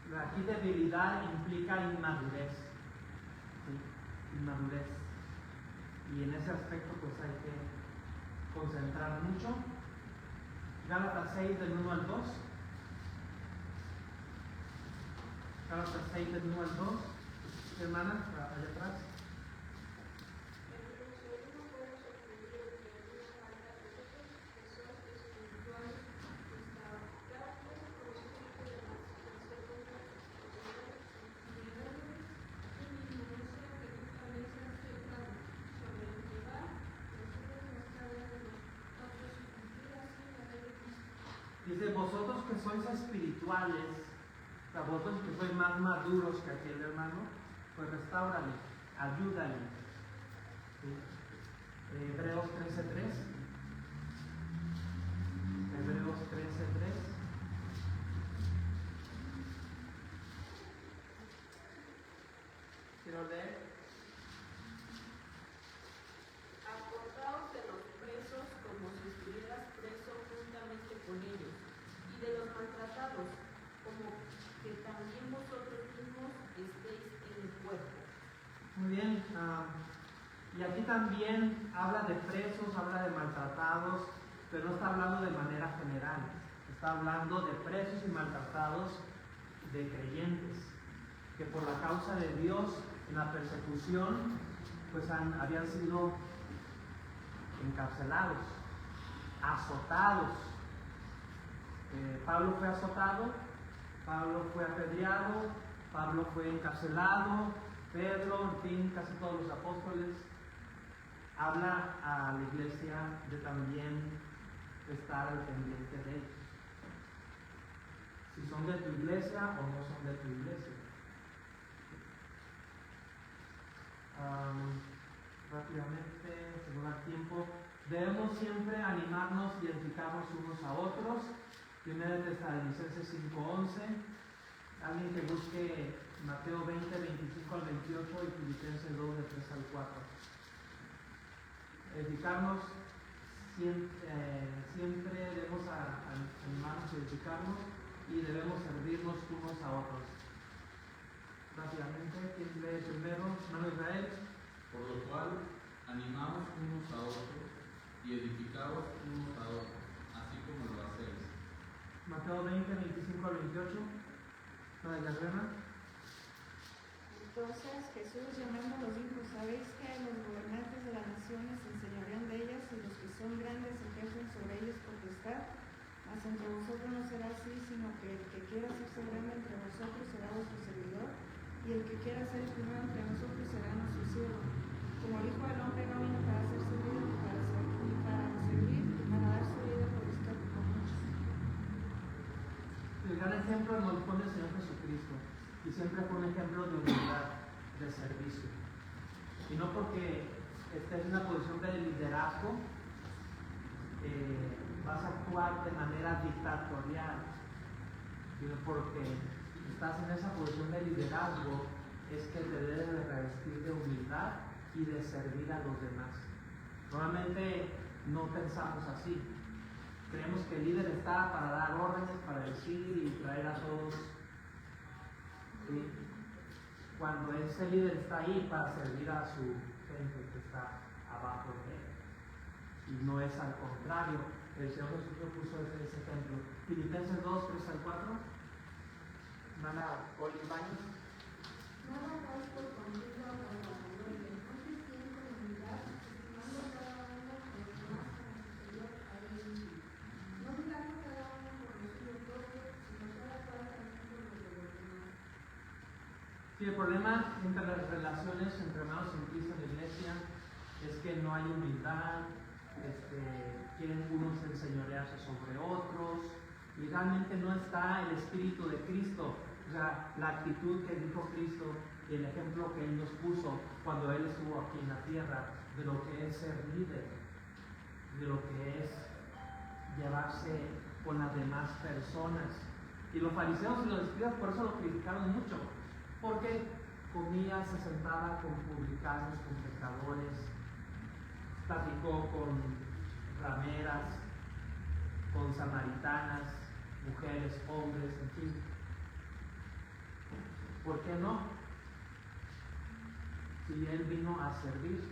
Aquí debilidad implica inmadurez. ¿Sí? Inmadurez. Y en ese aspecto pues hay que concentrar mucho. Gálatas 6 del 1 al 2. Gálatas 6 del 1 al 2. Hermana, allá atrás. Dice, vosotros que sois espirituales, o sea, vosotros que sois más maduros que aquel hermano, pues restáurale, ayúdale. ¿Sí? Hebreos 13:3. Hebreos 13:3. Quiero leer. Acordaos de los presos como si estuvieras preso juntamente con ellos, y de los maltratados, como que también vosotros mismos estéis en el cuerpo. Muy bien. Y aquí también habla de presos, habla de maltratados, pero no está hablando de manera general. Está hablando de presos y maltratados de creyentes, que por la causa de Dios en la persecución, pues habían sido encarcelados, azotados. Pablo fue azotado, Pablo fue apedreado, Pablo fue encarcelado, Pedro, en fin, casi todos los apóstoles. Habla a la iglesia de también estar al pendiente de ellos. Si son de tu iglesia o no son de tu iglesia. Rápidamente, se nos da tiempo. Debemos siempre animarnos y edificarnos unos a otros. 1 Tesalonicenses 5:11. Alguien que busque Mateo 20, 25 al 28 y Filipenses 2, de 3 al 4. Edificarnos, siempre debemos animarnos y edificarnos y debemos servirnos unos a otros. Rápidamente, ¿quién lee primero? Hermano Israel. Por lo cual, animaos unos a otros y edificaos unos a otros, así como lo hacéis. Mateo 20, 25 al 28. ¿No de la Guerrera? Entonces Jesús llamándolos dijo, ¿sabéis que los gobernantes de las naciones se enseñorean de ellas y los que son grandes ejercen sobre ellos potestad? Mas entre vosotros no será así, sino que el que quiera hacerse grande entre vosotros será vuestro servidor, y el que quiera ser el primero entre nosotros será nuestro siervo. Como el Hijo del Hombre no vino para ser servido, ni para servir, y para dar su vida por rescate por muchos. El gran ejemplo nos lo pone el Señor Jesucristo, y siempre fue un ejemplo de humildad, de servicio. Y no porque estés en una posición de liderazgo, vas a actuar de manera dictatorial, sino porque estás en esa posición de liderazgo, es que te debes de revestir de humildad y de servir a los demás. Normalmente no pensamos así. Creemos que el líder está para dar órdenes, para decir y traer a todos. ¿Sí? Cuando ese líder está ahí para servir a su gente que está abajo de él. Y no es al contrario. El Señor Jesús puso ese ejemplo. Filipenses 2, 3 al 4. Hermana Olivañez. Nada hagáis por contigo o por la gloria, antes bien con humildad, estimando cada uno a los demás como superior a él mismo. No mirando cada uno por lo suyo propio, sino cada cual también por lo de los demás. Sí, el problema entre las relaciones entre hermanos en Cristo en la iglesia es que no hay humildad, quieren unos enseñorearse sobre otros, y realmente no está el Espíritu de Cristo. O sea, la actitud que dijo Cristo y el ejemplo que Él nos puso cuando Él estuvo aquí en la tierra, de lo que es ser líder, de lo que es llevarse con las demás personas. Y los fariseos y los escribas por eso lo criticaron mucho, porque comía, se sentaba con publicanos, con pecadores, platicó con rameras, con samaritanas, mujeres, hombres, en fin. ¿Por qué no? Si Él vino a servir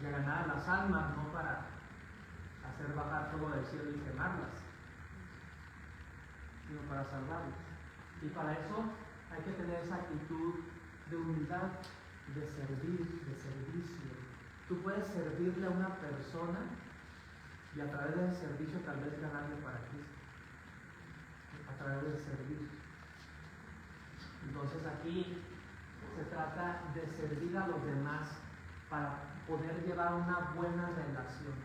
y a ganar las almas, no para hacer bajar todo del cielo y quemarlas, sino para salvarlas. Y para eso hay que tener esa actitud de humildad, de servir, de servicio. Tú puedes servirle a una persona y a través del servicio tal vez ganarle para Cristo. A través del servicio. Entonces aquí se trata de servir a los demás para poder llevar una buena relación.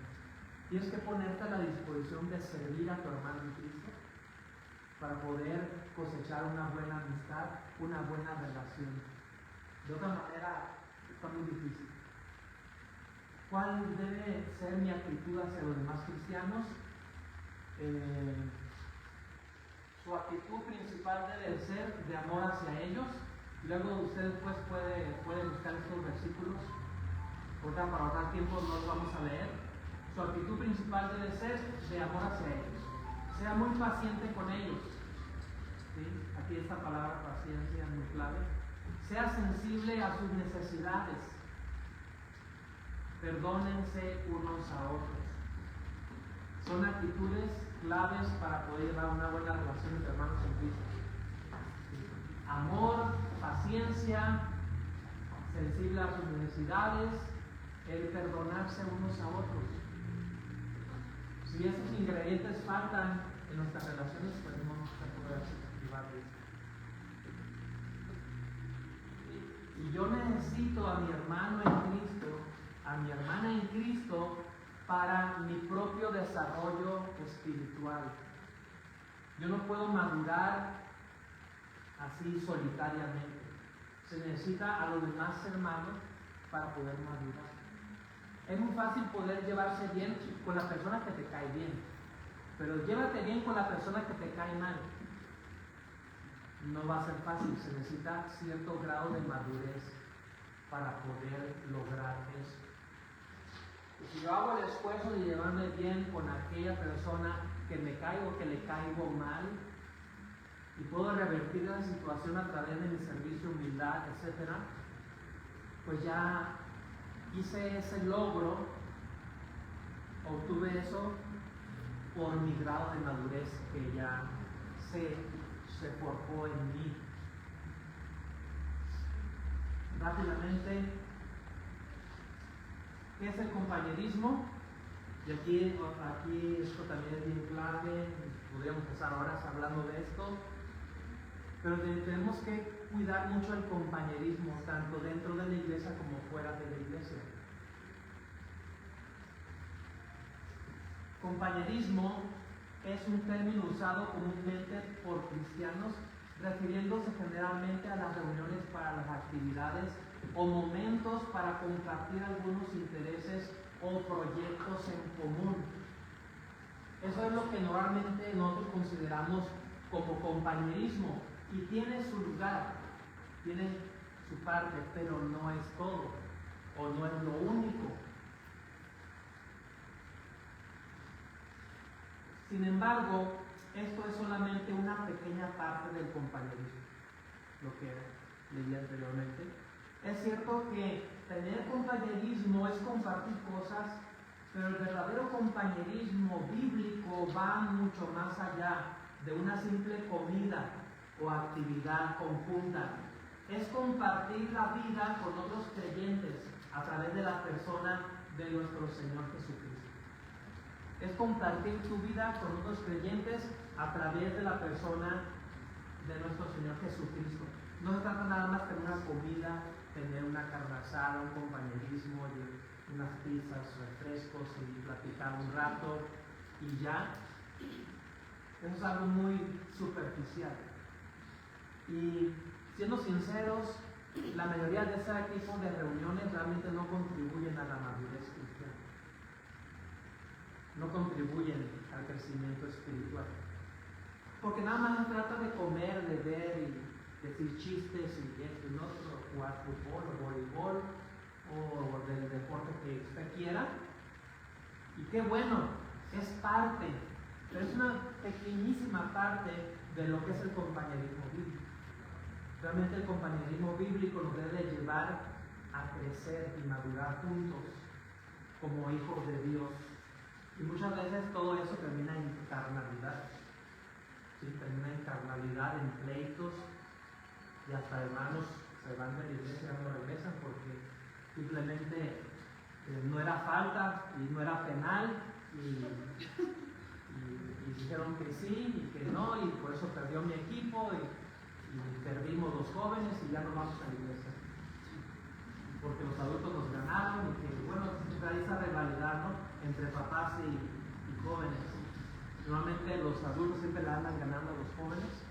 Tienes que ponerte a la disposición de servir a tu hermano en Cristo para poder cosechar una buena amistad, una buena relación. De otra manera, está muy difícil. ¿Cuál debe ser mi actitud hacia los demás cristianos? Su actitud principal debe ser de amor hacia ellos. Luego usted pues puede buscar estos versículos. Ahorita para ahorrar tiempo no los vamos a leer. Su actitud principal debe ser de amor hacia ellos. Sea muy paciente con ellos. ¿Sí? Aquí esta palabra paciencia es muy clave. Sea sensible a sus necesidades. Perdónense unos a otros. Son actitudes claves para poder llevar una buena relación entre hermanos en Cristo. Amor, paciencia, sensible a sus necesidades, el perdonarse unos a otros. Si esos ingredientes faltan en nuestras relaciones, pues no vamos a poder activar esto. Y yo necesito a mi hermano en Cristo, a mi hermana en Cristo, para mi propio desarrollo espiritual. Yo no puedo madurar así solitariamente. Se necesita a los demás hermanos para poder madurar. Es muy fácil poder llevarse bien con la persona que te cae bien, pero llévate bien con la persona que te cae mal. No va a ser fácil, se necesita cierto grado de madurez para poder lograr eso. Y si yo hago el esfuerzo de llevarme bien con aquella persona que me caigo, que le caigo mal, y puedo revertir la situación a través de mi servicio, humildad, etc., pues ya hice ese logro, obtuve eso por mi grado de madurez que ya se forjó en mí. Rápidamente, ¿qué es el compañerismo? Y aquí esto también es bien clave, podríamos pasar horas hablando de esto, pero tenemos que cuidar mucho el compañerismo, tanto dentro de la iglesia como fuera de la iglesia. Compañerismo es un término usado comúnmente por cristianos, refiriéndose generalmente a las reuniones para las actividades o momentos para compartir algunos intereses o proyectos en común. Eso es lo que normalmente nosotros consideramos como compañerismo. y tiene su lugar, tiene su parte, pero no es todo, o no es lo único. Sin embargo, esto es solamente una pequeña parte del compañerismo, lo que leí anteriormente. Es cierto que tener compañerismo es compartir cosas, pero el verdadero compañerismo bíblico va mucho más allá de una simple comida o actividad conjunta. Es compartir la vida con otros creyentes a través de la persona de nuestro Señor Jesucristo. Es compartir tu vida con otros creyentes a través de la persona de nuestro Señor Jesucristo. No se trata nada más de tener una comida, tener una carne asada, un compañerismo, unas pizzas, refrescos y platicar un rato y ya. Eso es algo muy superficial. Y siendo sinceros, la mayoría de ese tipo de reuniones realmente no contribuyen a la madurez cristiana. No contribuyen al crecimiento espiritual. Porque nada más se trata de comer, de ver y decir chistes y esto y lo otro, jugar fútbol o voleibol o del deporte que usted quiera. Y qué bueno, es parte, pero es una pequeñísima parte de lo que es el compañerismo bíblico. Realmente el compañerismo bíblico nos debe llevar a crecer y madurar juntos como hijos de Dios. Y muchas veces todo eso termina en carnalidad. ¿Sí? Termina en carnalidad, en pleitos, y hasta hermanos se van de la iglesia y no regresan porque simplemente no era falta y no era penal y dijeron que sí y que no, y por eso perdió mi equipo y perdimos los jóvenes y ya no vamos a la iglesia porque los adultos nos ganaron y que bueno, hay esa rivalidad, ¿no?, entre papás y jóvenes. Normalmente los adultos siempre le andan ganando a los jóvenes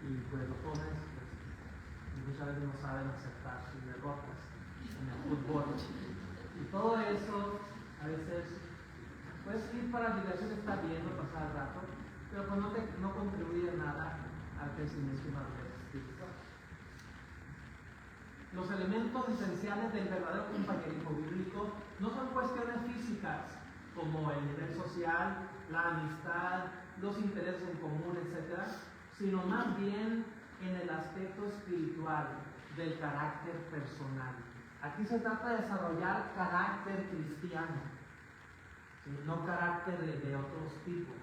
y pues los jóvenes pues, muchas veces no saben aceptar sus derrotas en el fútbol. Y todo eso a veces puedes ir para diversión, está bien, no pasar el rato, pero pues no contribuye nada al crecimiento y madurez espiritual. Los elementos esenciales del verdadero compañerismo bíblico no son cuestiones físicas como el nivel social, la amistad, los intereses en común, etc., sino más bien en el aspecto espiritual del carácter personal. Aquí se trata de desarrollar carácter cristiano, ¿sí?, no carácter de otros tipos.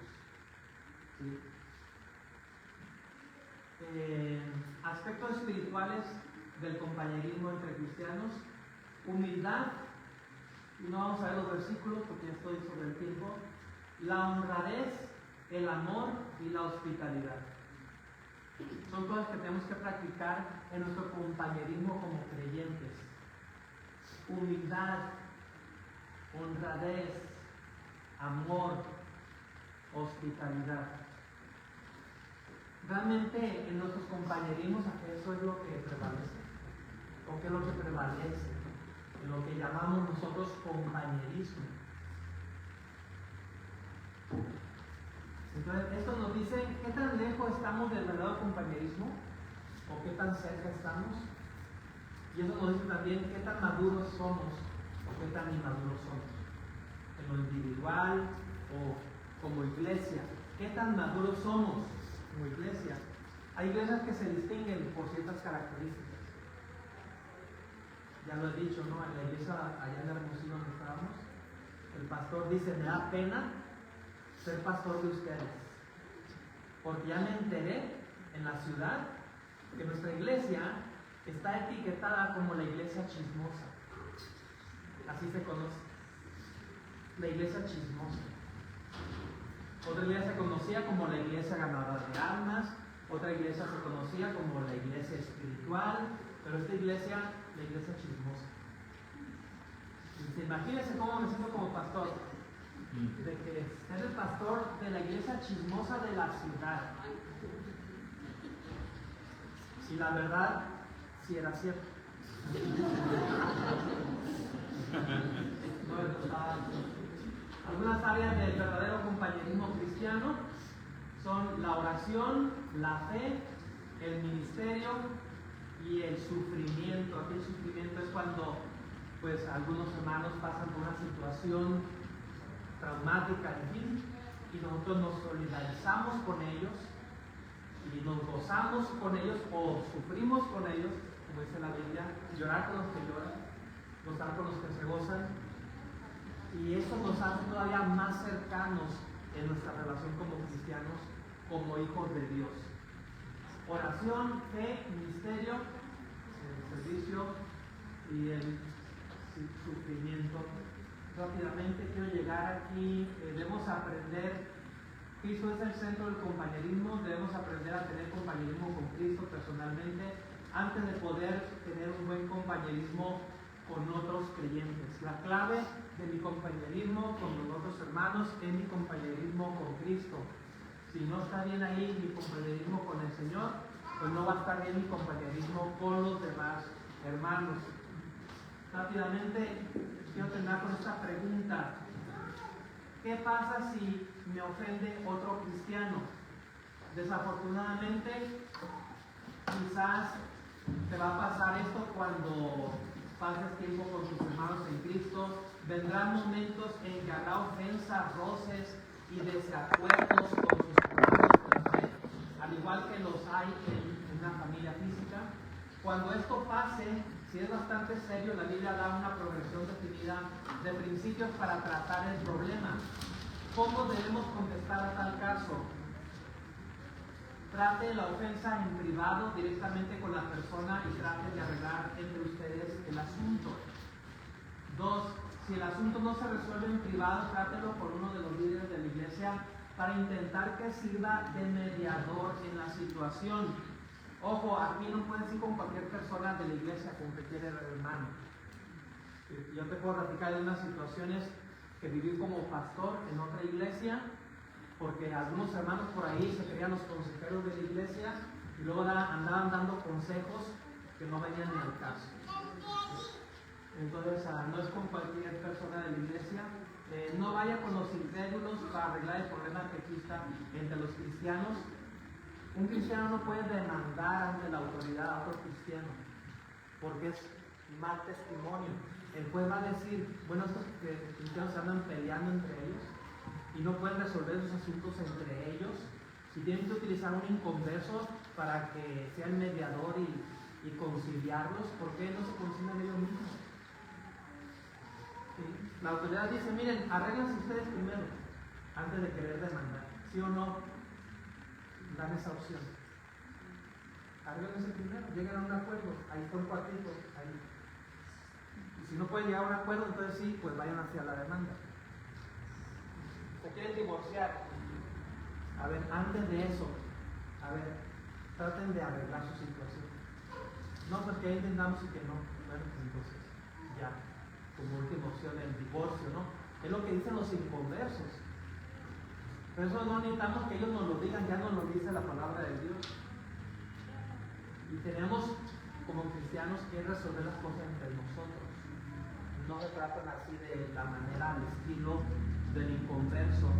¿Sí? Aspectos espirituales del compañerismo entre cristianos: humildad, y no vamos a ver los versículos porque ya estoy sobre el tiempo, la honradez, el amor y la hospitalidad. Son cosas que tenemos que practicar en nuestro compañerismo como creyentes. Humildad, honradez, amor, hospitalidad. Realmente en nuestros compañerismos eso es lo que prevalece. ¿O qué es lo que prevalece? En lo que llamamos nosotros compañerismo. Entonces, esto nos dice qué tan lejos estamos del verdadero compañerismo o qué tan cerca estamos. Y eso nos dice también qué tan maduros somos o qué tan inmaduros somos. En lo individual o como iglesia. ¿Qué tan maduros somos como iglesia? Hay iglesias que se distinguen por ciertas características. Ya lo he dicho, ¿no? En la iglesia allá en Hermosillo donde estábamos, el pastor dice: me da pena ser pastor de ustedes, porque ya me enteré en la ciudad que nuestra iglesia está etiquetada como la iglesia chismosa. Así se conoce, la iglesia chismosa. Otra iglesia se conocía como la iglesia ganadora de almas, otra iglesia se conocía como la iglesia espiritual, pero esta iglesia, la iglesia chismosa. Imagínense cómo me siento como pastor, de que ser el pastor de la iglesia chismosa de la ciudad. Si la verdad, si era cierto. Algunas áreas del verdadero compañerismo cristiano son la oración, la fe, el ministerio y el sufrimiento. Aquí el sufrimiento es cuando pues algunos hermanos pasan por una situación traumática, en fin, y nosotros nos solidarizamos con ellos y nos gozamos con ellos o sufrimos con ellos, como dice la Biblia, llorar con los que lloran, gozar con los que se gozan, y eso nos hace todavía más cercanos en nuestra relación como cristianos, como hijos de Dios. Oración, fe, ministerio, el servicio y el sufrimiento. Rápidamente quiero llegar aquí. Debemos aprender, Cristo es el centro del compañerismo, debemos aprender a tener compañerismo con Cristo personalmente antes de poder tener un buen compañerismo con otros creyentes. La clave de mi compañerismo con los otros hermanos es mi compañerismo con Cristo. Si no está bien ahí mi compañerismo con el Señor, pues no va a estar bien mi compañerismo con los demás hermanos. Rápidamente quiero terminar con esta pregunta: ¿qué pasa si me ofende otro cristiano? Desafortunadamente, quizás te va a pasar esto cuando pases tiempo con tus hermanos en Cristo. Vendrán momentos en que habrá ofensas, roces y desacuerdos con tus hermanos de la fe, al igual que los hay en una familia física. Cuando esto pase, si es bastante serio, la Biblia da una progresión definida de principios para tratar el problema. ¿Cómo debemos contestar a tal caso? Trate la ofensa en privado directamente con la persona y trate de arreglar entre ustedes el asunto. 2. Si el asunto no se resuelve en privado, trátelo con uno de los líderes de la iglesia para intentar que sirva de mediador en la situación. Ojo, aquí no puedes ir con cualquier persona de la iglesia con que quiere el hermano. Yo te puedo platicar de unas situaciones que viví como pastor en otra iglesia, porque algunos hermanos por ahí se creían los consejeros de la iglesia y luego andaban dando consejos que no venían ni al caso. Entonces, no es con cualquier persona de la iglesia. No vaya con los incrédulos para arreglar el problema que exista entre los cristianos. Un cristiano no puede demandar ante la autoridad a otro cristiano, porque es mal testimonio. El juez va a decir, bueno, estos cristianos se andan peleando entre ellos y no pueden resolver sus asuntos entre ellos. Si tienen que utilizar un inconverso para que sea el mediador y conciliarlos, ¿por qué no se concilian ellos mismos? ¿Sí? La autoridad dice, miren, arréglense ustedes primero, antes de querer demandar. ¿Sí o no? Dan esa opción. Arréglense primero, lleguen a un acuerdo, ahí está un cuartito, ahí. Y si no pueden llegar a un acuerdo, entonces sí, pues vayan hacia la demanda. ¿Se quieren divorciar? A ver, antes de eso, traten de arreglar su situación. No, pues que ahí entendamos y que no. Bueno, pues entonces, ya, como última opción el divorcio, ¿no? Es lo que dicen los inconversos. Pero eso no necesitamos que ellos nos lo digan, ya nos lo dice la palabra de Dios. Y tenemos como cristianos que resolver las cosas entre nosotros. No se tratan así de la manera, al estilo del inconverso.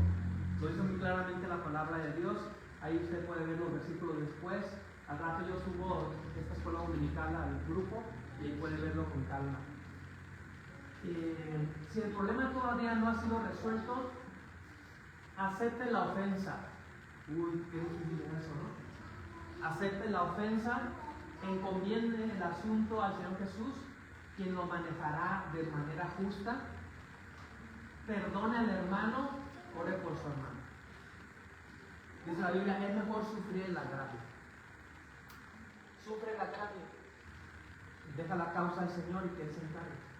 Lo dice muy claramente la palabra de Dios. Ahí usted puede ver los versículos después. Al rato yo subo esta escuela dominical al grupo y ahí puede verlo con calma. Si el problema todavía no ha sido resuelto, acepte la ofensa. Uy, qué difícil es eso, ¿no? Acepte la ofensa, encomiende el asunto al Señor Jesús, quien lo manejará de manera justa. Perdone al hermano, ore por su hermano. Dice la Biblia, es mejor sufrir el agravio. Sufre el agravio. Deja la causa al Señor y que Él se encargue.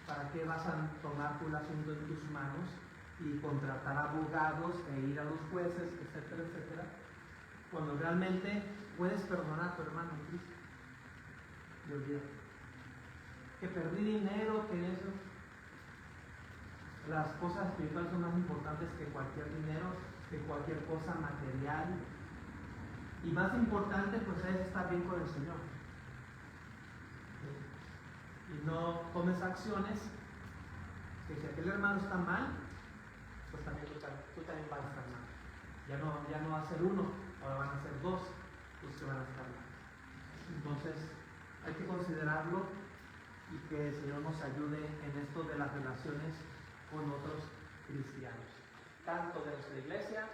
¿Para qué vas a tomar tú el asunto en tus manos y contratar abogados e ir a los jueces, etcétera, etcétera, cuando realmente puedes perdonar a tu hermano en Cristo? Y olvídate. Que perdí dinero, que eso. Las cosas espirituales son más importantes que cualquier dinero, que cualquier cosa material. Y más importante, pues, es estar bien con el Señor. Y no tomes acciones que si aquel hermano está mal, pues también tú también vas a estar mal. Ya no va a ser uno, ahora van a ser dos los que van a estar. Entonces, hay que considerarlo y que el Señor nos ayude en esto de las relaciones con otros cristianos, tanto de nuestra iglesia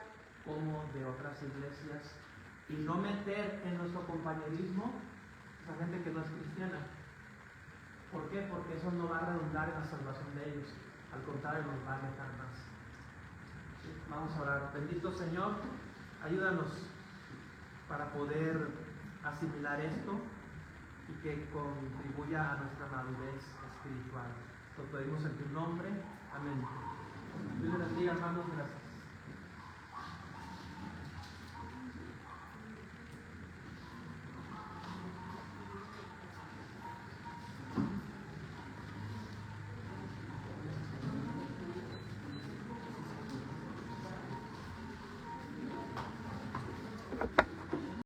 como de otras iglesias, y no meter en nuestro compañerismo esa gente que no es cristiana. ¿Por qué? Porque eso no va a redundar en la salvación de ellos, al contrario, nos va a alejar más. ¿Sí? Vamos a orar. Bendito Señor, ayúdanos para poder asimilar esto y que contribuya a nuestra madurez espiritual. Lo pedimos en tu nombre. Amén. Dios les bendiga, hermanos. Gracias.